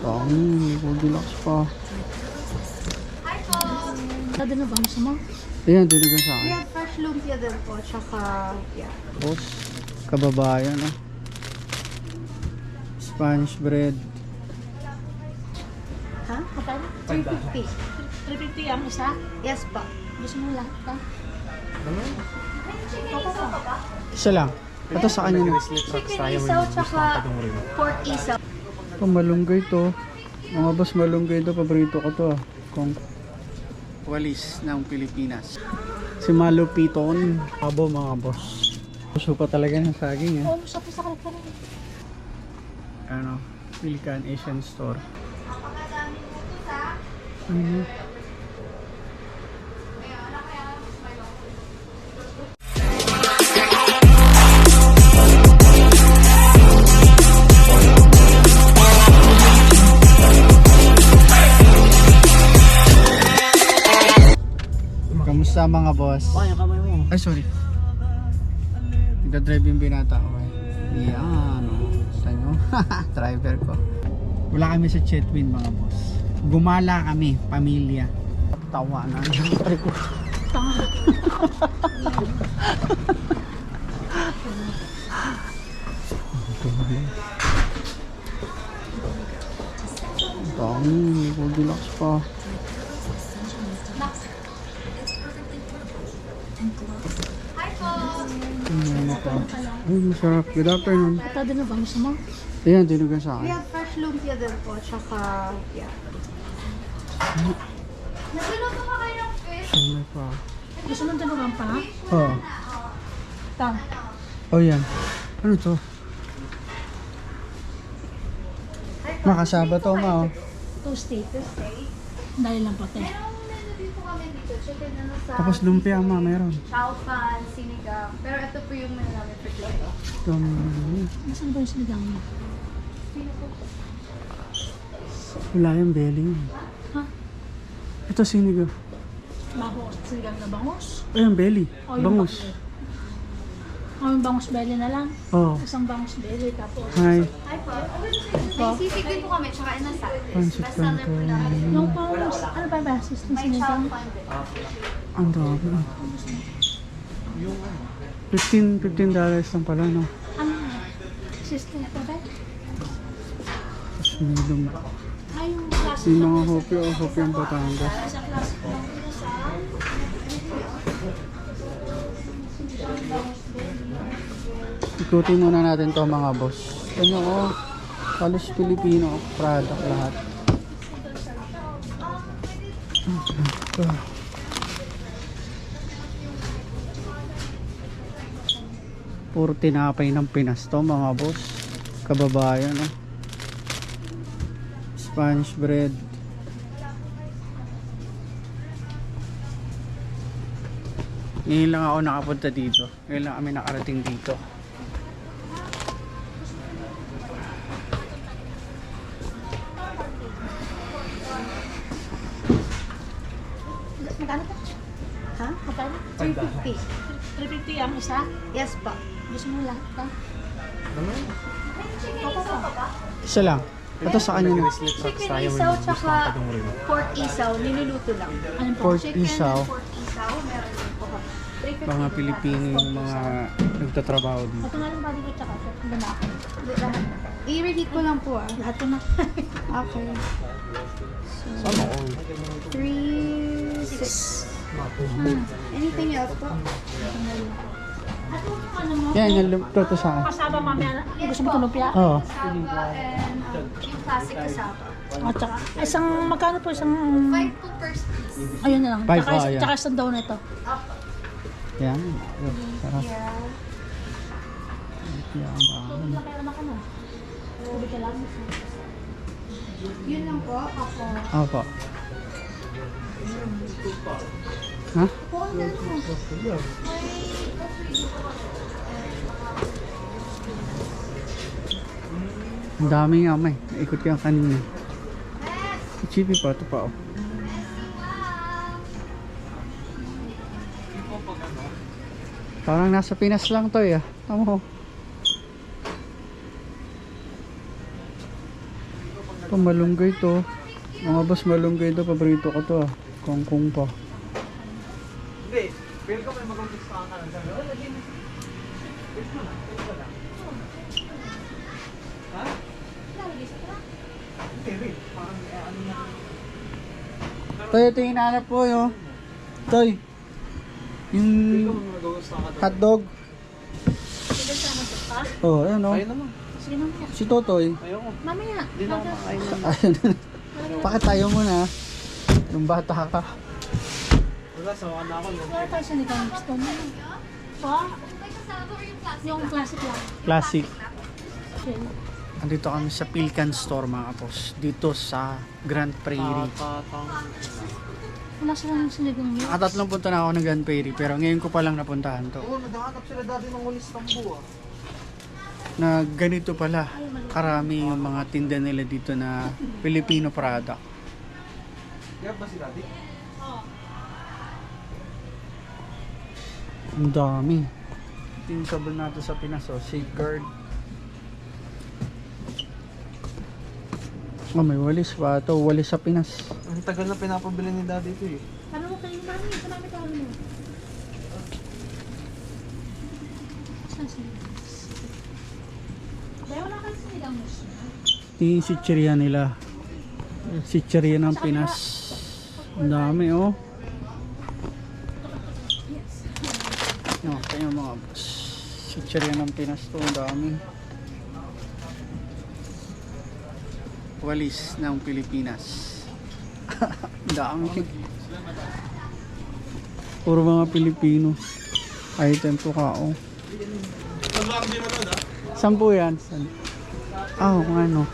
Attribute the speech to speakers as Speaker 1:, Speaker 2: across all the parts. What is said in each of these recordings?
Speaker 1: Dami, may Goldilocks pa.
Speaker 2: Ano na ba ang sama?
Speaker 1: Ayan, diligan sa akin.
Speaker 3: Yeah, fresh lumpia din po, tsaka, yeah.
Speaker 1: Boss, kababayan, no? Spanish bread.
Speaker 3: Ha?
Speaker 2: Kapag
Speaker 3: 350.
Speaker 2: 350 ang isa?
Speaker 3: Yes pa.
Speaker 2: Gusto mo lahat ka?
Speaker 1: Isa lang. Ito sa kanya na.
Speaker 3: Chicken isaw, tsaka pork isaw.
Speaker 1: Oh, malunggay to. Mga boss, malunggay to. Paborito ko to. Kung walis ng Pilipinas. Si Malupiton. Abo mga boss. Gusto pa talaga ng saging, eh.
Speaker 2: Oo, sa kalit ka rin.
Speaker 1: Ano, Pilican Asian Store. Kamusta mga boss?
Speaker 4: Yung kamay mo.
Speaker 1: Ay, sorry. Nagdadrive yung binata ko eh. Yan. Gusto nyo? Driver ko. Wala kami sa Chetwin mga boss. Gumala kami, pamilya. Tawa na. Ay ko. Dami, may Goldilocks pa. Ano pa? Ay, masarap. Good afternoon.
Speaker 2: Ano na ba ang sama?
Speaker 1: Ayan, diligan sa akin.
Speaker 3: Yeah, fresh lumpia din po, tsaka, yeah. Nagluluto pa kayo ng fish?
Speaker 1: Ano pa?
Speaker 2: Gusto mo tinugang pa?
Speaker 1: Oh.
Speaker 2: Tang.
Speaker 1: Oh, yan. Ano to? Makasaba to, ma. Oh.
Speaker 2: Toasty. Dali lang pati.
Speaker 3: Merong menu dito kami dito. Chicken ano sa...
Speaker 1: Tapos lumpia, ma. Meron.
Speaker 3: chow pan, sinigang. Pero ito po yung menu namin for today.
Speaker 2: Nasaan ba yung sinigang mo?
Speaker 1: Wala yung belly.
Speaker 2: Ha?
Speaker 1: Ito sinigang.
Speaker 2: Bangos. Sinigang na bangos?
Speaker 1: Ay, yung belly.
Speaker 2: O, yung
Speaker 1: Bangus.
Speaker 2: yung bangus belly na lang.
Speaker 1: Oh.
Speaker 2: Isang bangus belly tapos.
Speaker 1: Hi.
Speaker 3: Hi po. May sisig din po kami, tsaka inasal.
Speaker 1: Pancit
Speaker 3: Best seller po
Speaker 1: canton.
Speaker 3: namin.
Speaker 2: Yung bangus, ano ba ba? System
Speaker 3: May chow
Speaker 2: sinigang?
Speaker 3: pan din.
Speaker 1: Ang dami. $15 lang pala, no?
Speaker 2: Ano? System pa ba?
Speaker 1: Tapos may
Speaker 2: Ay, yung klase
Speaker 1: yung mga hopyo ang Batangas.
Speaker 2: sa klase ko lang sa
Speaker 1: Ikutin muna natin to mga boss. Ano ko, halos Pilipino product lahat. Puro tinapay ng Pinas to mga boss. Kababayan, no? Spanish bread. Ngayon lang ako nakapunta dito. Ngayon lang kami nakarating dito.
Speaker 2: magkano pa?
Speaker 3: Ha?
Speaker 2: Magkano?
Speaker 3: 350.
Speaker 2: 350 ang isa?
Speaker 3: Yes pa.
Speaker 2: Gusto mo lahat ka?
Speaker 3: Chicken isaw pa ba?
Speaker 1: Isa lang. Ito sa kanya na.
Speaker 3: Chicken isaw, tsaka pork isaw. Niluluto lang.
Speaker 2: Ano po?
Speaker 1: Pork
Speaker 3: Chicken
Speaker 1: isaw.
Speaker 3: and pork isaw. Meron din po kami. 350
Speaker 1: Mga
Speaker 3: po
Speaker 1: Pilipino
Speaker 3: lang.
Speaker 1: yung mga nagtatrabaho dito.
Speaker 2: Ito nga lang bali ko tsaka ito. Lalaki.
Speaker 3: Lahat. I-reheat ko lang po ah.
Speaker 2: Lahat ko na.
Speaker 3: Okay.
Speaker 1: Sama all.
Speaker 3: 3, 6. Anything else po?
Speaker 2: At yung ano mo?
Speaker 1: Yan, yung to sa akin.
Speaker 2: Kasama mamaya. Gusto mo ito lumpia?
Speaker 1: Oo.
Speaker 3: Kasaba and yung classic kasaba.
Speaker 2: At saka, isang, magkano po isang,
Speaker 3: 5 po per piece.
Speaker 2: ayun na lang.
Speaker 1: Five,
Speaker 2: Tsaka,
Speaker 1: ayan.
Speaker 2: tsaka isang daw na ito.
Speaker 1: Yan. Sarap.
Speaker 3: Yeah.
Speaker 1: Yan.
Speaker 2: Tubig lang kaya naman. Tubig ka lang.
Speaker 3: Yun lang po. Ako.
Speaker 1: Opo. Ha? Ang dami nga may. Naikot ka kanina. Chippy pa. Ito pa oh. Parang nasa Pinas lang to eh. Tama mo. Ito malunggay to. Mga boss, malunggay to. Paborito ko to ah. Kangkong pa.
Speaker 4: Hindi, feel ko may magugustuhan ka lang. Sabi, lagi mo. Ha? Hindi, wait. Parang ano na.
Speaker 1: Toy, ito yung hinahanap po yun. Toy. Yung
Speaker 4: Feel ko may magugustuhan ka.
Speaker 1: hotdog.
Speaker 2: Sige, sama to pa.
Speaker 1: Oh, ayan o.
Speaker 4: Ayun naman.
Speaker 2: Sige mamaya.
Speaker 1: Si Totoy.
Speaker 4: Ayoko.
Speaker 2: Mamaya.
Speaker 4: Hindi na ako makain na.
Speaker 1: Ayun. Bakit tayo muna? Nung bata ka.
Speaker 4: Wala, sawa na ako.
Speaker 2: Wala tayo sa nitang gusto mo. Pa? Yung classic lang.
Speaker 1: Classic.
Speaker 2: Okay.
Speaker 1: Andito kami sa Pilcan Store mga boss. Dito sa Grand Prairie.
Speaker 2: Wala sila ng siligang yun.
Speaker 1: Nakatatlong punta na ako ng Grand Prairie pero ngayon ko pa lang napuntahan to.
Speaker 4: Oo, naghahanap sila dati ng walis tambo ah.
Speaker 1: Na ganito pala karami yung mga tinda nila dito na Filipino product.
Speaker 4: Kaya ba si daddy?
Speaker 1: Ang dami. Ito yung sabon natin sa Pinas, oh. Safeguard. Oh, may walis pa ito. Walis sa Pinas.
Speaker 4: Ang tagal na pinapabili ni daddy ito eh.
Speaker 2: Ano mo kayo mami? Ito namin tayo mo. Saan sila? Dahil wala kayo siligang mo siya.
Speaker 1: Ito yung sitcheria nila. Sitcheria ng Pinas. Ang dami, oh. No, kaya mga boss. Sitcheria ng Pinas to. Ang dami. Walis ng Pilipinas. Ang dami. Puro mga Pilipino. Item to ka, oh. Saan po yan? Saan? Ah, kung ano.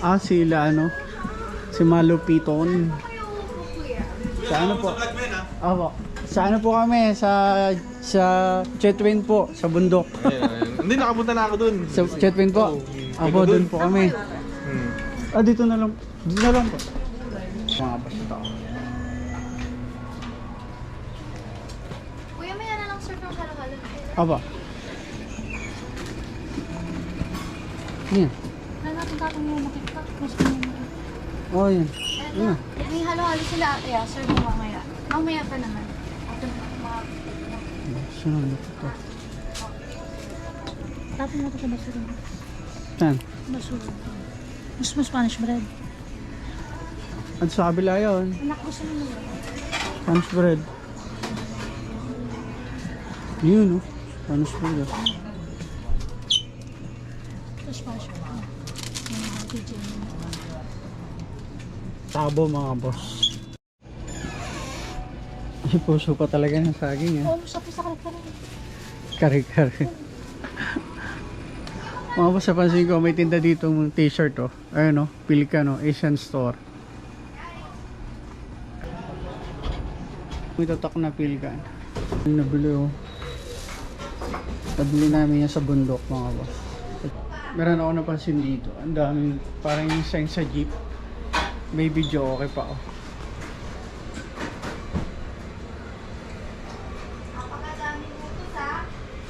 Speaker 1: Ah, sila ano. Si Malupiton. Sa ano po? Opo. Sa ano po kami? Sa Chetwin po. Sa bundok.
Speaker 4: Hindi, nakapunta na ako dun.
Speaker 1: Sa Chetwin po. Opo, doon po kami. Ah, dito na lang. Dito na lang po. Mga basta tao.
Speaker 3: Kuya, may na lang sir ng halo-halo.
Speaker 1: Opo. Yan.
Speaker 2: Wala natin katong yung makikita. Gusto mo yung makikita.
Speaker 1: Oh, yan. Yan.
Speaker 3: May halo-halo sila ate ah, sir mo mamaya. Mamaya pa naman. Ito mga...
Speaker 1: Saan na ito?
Speaker 2: Tapos mo ito sa basura.
Speaker 1: Saan?
Speaker 2: Basura. Gusto mo Spanish bread?
Speaker 1: At sa kabila yun.
Speaker 2: Anak, gusto mo yun?
Speaker 1: Spanish bread. Yun, oh. Spanish bread. Oh.
Speaker 2: Ito Spanish bread. Yung DJ mo.
Speaker 1: Tabo mga boss. Ay, puso pa talaga ng saging, eh.
Speaker 2: Oh, sa karik-karik.
Speaker 1: Kari-kari. Mga boss, napansin ko, may tinda dito ng t-shirt, oh. Ayun, oh. Pilcan, oh. Asian store. May tatak na Pilcan. Nabili, oh. Nabili namin yan sa bundok, mga boss. Meron ako napansin dito. Ang daming, parang yung sign sa jeep. May video, okay pa, oh.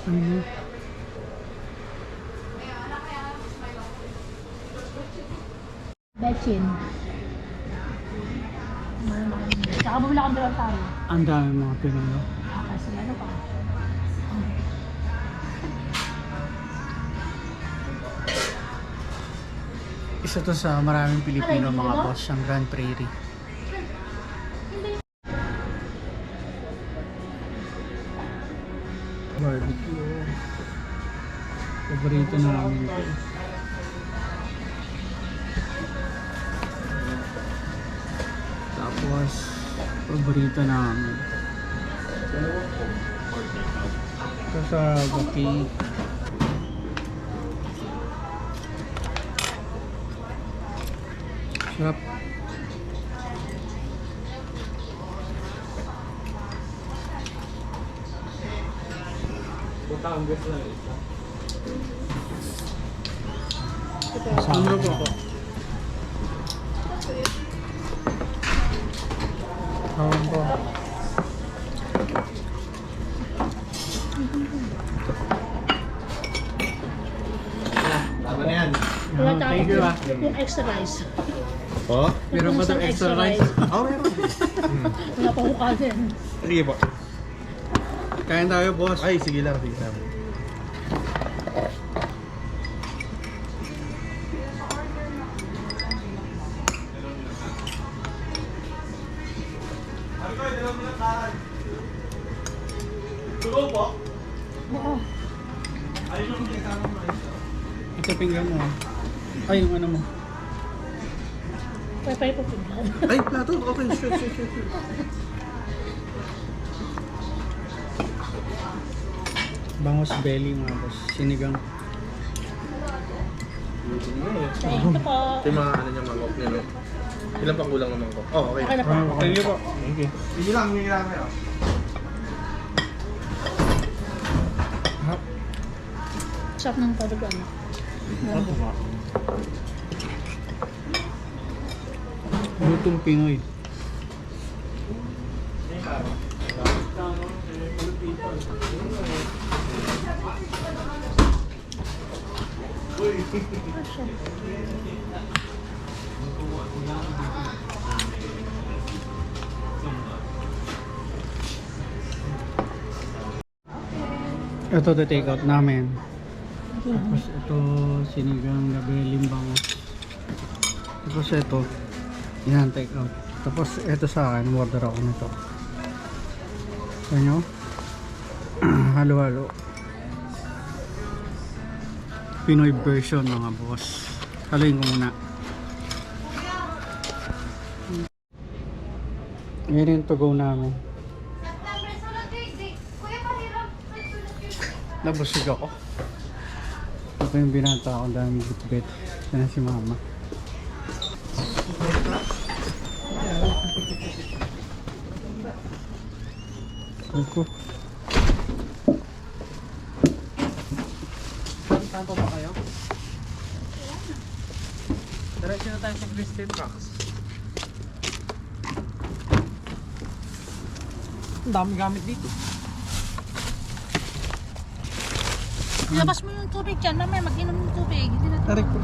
Speaker 1: Mhm.
Speaker 2: Betchin. Tsaka bumili akong dalawang tayo.
Speaker 1: Ang dami mga Pinoy.
Speaker 2: Kasi ano pa?
Speaker 1: Isa to sa maraming Pilipino mga boss, ang Grand Prairie. Barbecue. Paborito namin ito. Tapos, paborito namin. Ito sa Bukit. Sarap.
Speaker 4: Batangas na isa.
Speaker 1: Ano po? Tawag po.
Speaker 4: Laban na yan.
Speaker 2: Wala tayo
Speaker 1: Thank you ah.
Speaker 2: Yung extra rice.
Speaker 4: Po?
Speaker 1: Meron pa
Speaker 2: Yung
Speaker 1: itong extra
Speaker 2: isang
Speaker 1: rice.
Speaker 4: Oh, meron.
Speaker 2: Wala pa ko kanin.
Speaker 4: Sige po.
Speaker 1: Kain tayo, boss.
Speaker 4: Ay, sige lang, sige lang.
Speaker 2: Oo.
Speaker 1: Ito pinggan mo. Ay, yung ano mo.
Speaker 2: Pwede po pinggan.
Speaker 4: Ay, plato. Okay, sure.
Speaker 1: Bangos belly mga boss. Sinigang.
Speaker 2: Thank you po.
Speaker 4: Ito yung mga ano niyang mangkok niya, no? Ilan pang kulang ng mangkok? Oh, okay.
Speaker 2: Okay na po.
Speaker 1: Thank you po.
Speaker 4: Thank you. Sige lang kayo.
Speaker 2: Sarap ng padugo ano.
Speaker 1: Lutong Pinoy. Ito the take out namin. Tapos ito sinigang gabi limbangos. Tapos ito yan take out. Tapos ito sa akin order ako nito. Sa inyo? Halo-halo. Pinoy version mga boss. Haluin ko muna. Yan yung to go namin. Nabusog ako. Ito yung binata ako dahil bitbit. Yan si mama. Ako.
Speaker 4: Saan pa ba kayo? Diretso na tayo sa Christian Rocks. Ang dami gamit dito.
Speaker 2: Ilabas mo yung tubig dyan. Mamaya mag-inom ng tubig. Hindi na
Speaker 1: Tarik ko.